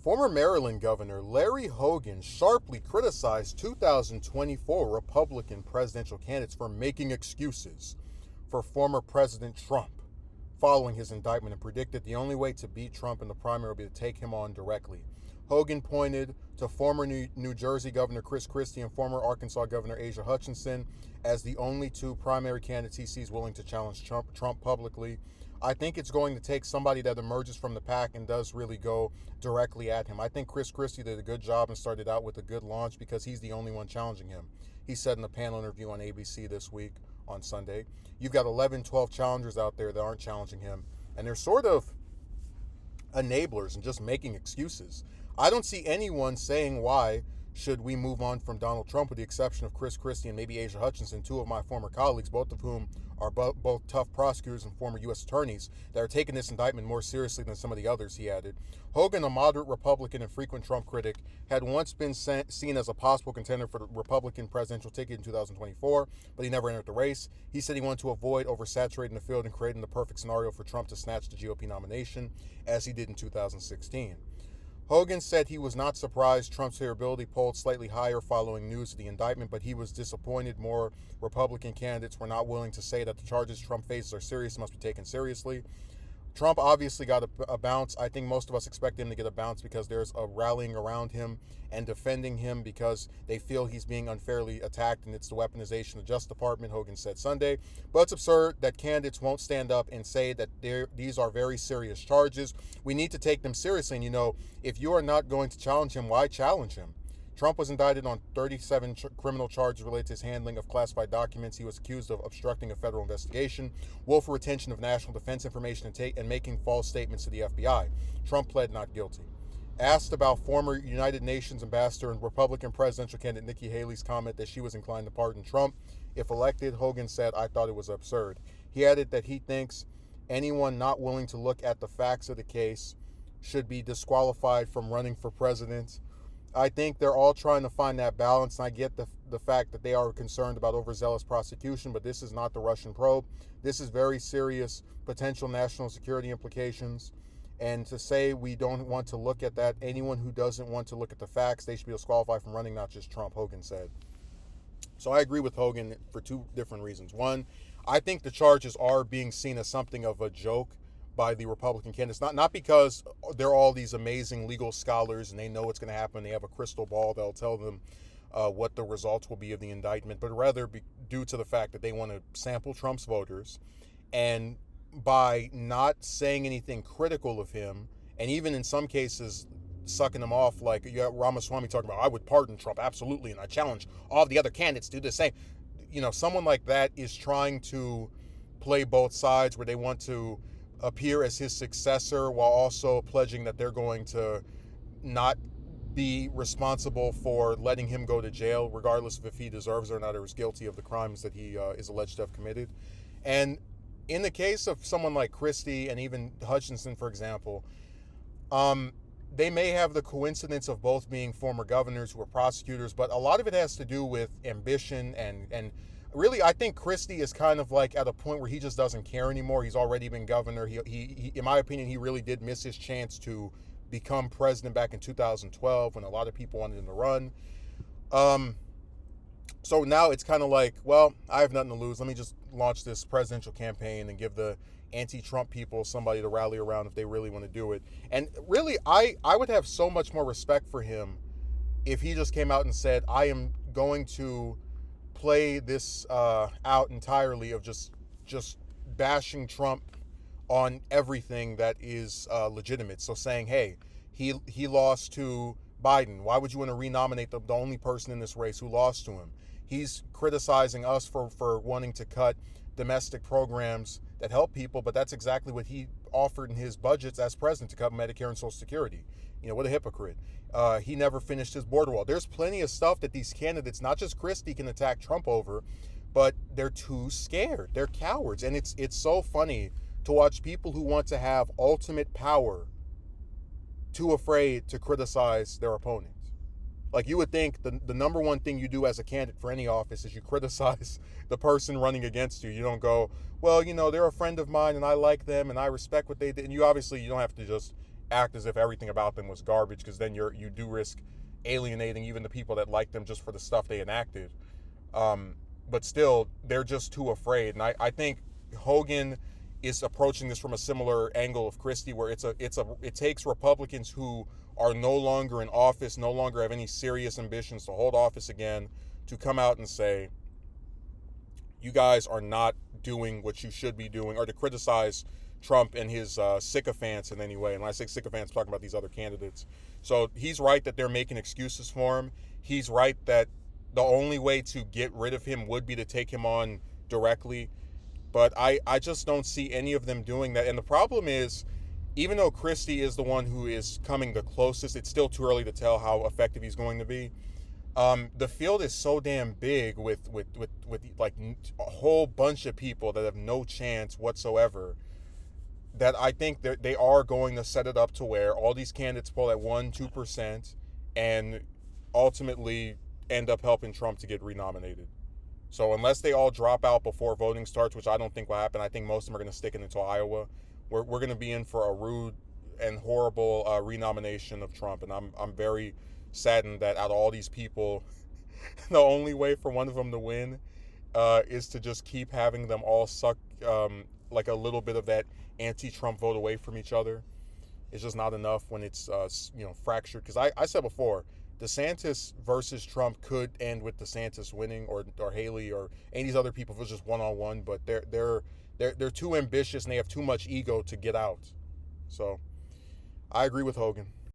Former Maryland Governor Larry Hogan sharply criticized 2024 Republican presidential candidates for making excuses for former President Trump following his indictment and predicted the only way to beat Trump in the primary would be to take him on directly. Hogan pointed to former New Jersey Governor Chris Christie and former Arkansas Governor Asa Hutchinson as the only two primary candidates he sees willing to challenge Trump publicly. I think it's going to take somebody that emerges from the pack and does really go directly at him. I think Chris Christie did a good job and started out with a good launch because he's the only one challenging him. He said in a panel interview on ABC this week on Sunday, you've got 11, 12 challengers out there that aren't challenging him, and they're sort of enablers and just making excuses. I don't see anyone saying why should we move on from Donald Trump with the exception of Chris Christie and maybe Asa Hutchinson, two of my former colleagues, both of whom are both tough prosecutors and former U.S. attorneys that are taking this indictment more seriously than some of the others, he added. Hogan, a moderate Republican and frequent Trump critic, had once been seen as a possible contender for the Republican presidential ticket in 2024, but he never entered the race. He said he wanted to avoid oversaturating the field and creating the perfect scenario for Trump to snatch the GOP nomination, as he did in 2016. Hogan said he was not surprised Trump's favorability polled slightly higher following news of the indictment, but he was disappointed more Republican candidates were not willing to say that the charges Trump faces are serious and must be taken seriously. Trump obviously got a bounce. I think most of us expect him to get a bounce because there's a rallying around him and defending him because they feel he's being unfairly attacked, and it's the weaponization of the Justice Department, Hogan said Sunday. But it's absurd that candidates won't stand up and say that these are very serious charges. We need to take them seriously. And, if you are not going to challenge him, why challenge him? Trump was indicted on 37 criminal charges related to his handling of classified documents. He was accused of obstructing a federal investigation, willful retention of national defense information, and making false statements to the FBI. Trump pled not guilty. Asked about former United Nations ambassador and Republican presidential candidate Nikki Haley's comment that she was inclined to pardon Trump if elected, Hogan said, "I thought it was absurd." He added that he thinks anyone not willing to look at the facts of the case should be disqualified from running for president. I think they're all trying to find that balance, and I get the fact that they are concerned about overzealous prosecution, but this is not the Russian probe. This is very serious potential national security implications, and to say we don't want to look at that, anyone who doesn't want to look at the facts, they should be disqualified from running, not just Trump, Hogan said. So I agree with Hogan for two different reasons. One, I think the charges are being seen as something of a joke by the Republican candidates, not because they're all these amazing legal scholars and they know what's going to happen, they have a crystal ball that'll tell them what the results will be of the indictment, but rather due to the fact that they want to sample Trump's voters, and by not saying anything critical of him, and even in some cases sucking him off, like you got Ramaswamy talking about, I would pardon Trump, absolutely, and I challenge all of the other candidates to do the same. Someone like that is trying to play both sides, where they want to appear as his successor while also pledging that they're going to not be responsible for letting him go to jail, regardless of if he deserves it or not, or is guilty of the crimes that he is alleged to have committed. And in the case of someone like Christie and even Hutchinson, for example, they may have the coincidence of both being former governors who were prosecutors, but a lot of it has to do with ambition and really, I think Christie is kind of like at a point where he just doesn't care anymore. He's already been governor. He in my opinion, he really did miss his chance to become president back in 2012 when a lot of people wanted him to run. So now it's kind of like, well, I have nothing to lose. Let me just launch this presidential campaign and give the anti-Trump people somebody to rally around if they really want to do it. And really, I would have so much more respect for him if he just came out and said, I am going to play this out entirely of just bashing Trump on everything that is legitimate. So saying, hey, he lost to Biden. Why would you want to renominate the only person in this race who lost to him? He's criticizing us for wanting to cut domestic programs that help people, but that's exactly what he offered in his budgets as president, to cut Medicare and Social Security. What a hypocrite. He never finished his border wall. There's plenty of stuff that these candidates, not just Christie, can attack Trump over, but they're too scared. They're cowards. And it's so funny to watch people who want to have ultimate power too afraid to criticize their opponents. Like, you would think the number one thing you do as a candidate for any office is you criticize the person running against you. You don't go, well, they're a friend of mine and I like them and I respect what they did. And you don't have to just act as if everything about them was garbage, because then you do risk alienating even the people that like them just for the stuff they enacted. But still, they're just too afraid. And I think Hogan is approaching this from a similar angle of Christie, where it takes Republicans who are no longer in office, no longer have any serious ambitions to hold office again, to come out and say, you guys are not doing what you should be doing, or to criticize Trump and his sycophants in any way. And when I say sycophants, I'm talking about these other candidates. So he's right that they're making excuses for him. He's right that the only way to get rid of him would be to take him on directly. But I just don't see any of them doing that. And the problem is, even though Christie is the one who is coming the closest, it's still too early to tell how effective he's going to be. The field is so damn big with like a whole bunch of people that have no chance whatsoever, that I think that they are going to set it up to where all these candidates poll at 1-2% and ultimately end up helping Trump to get renominated. So unless they all drop out before voting starts, which I don't think will happen, I think most of them are going to stick it until Iowa. We're going to be in for a rude and horrible renomination of Trump, and I'm very saddened that out of all these people, the only way for one of them to win is to just keep having them all suck like a little bit of that anti-Trump vote away from each other. It's just not enough when it's fractured. Because I said before, DeSantis versus Trump could end with DeSantis winning, or Haley, or any of these other people if it was just one-on-one. But they're too ambitious and they have too much ego to get out. So I agree with Hogan.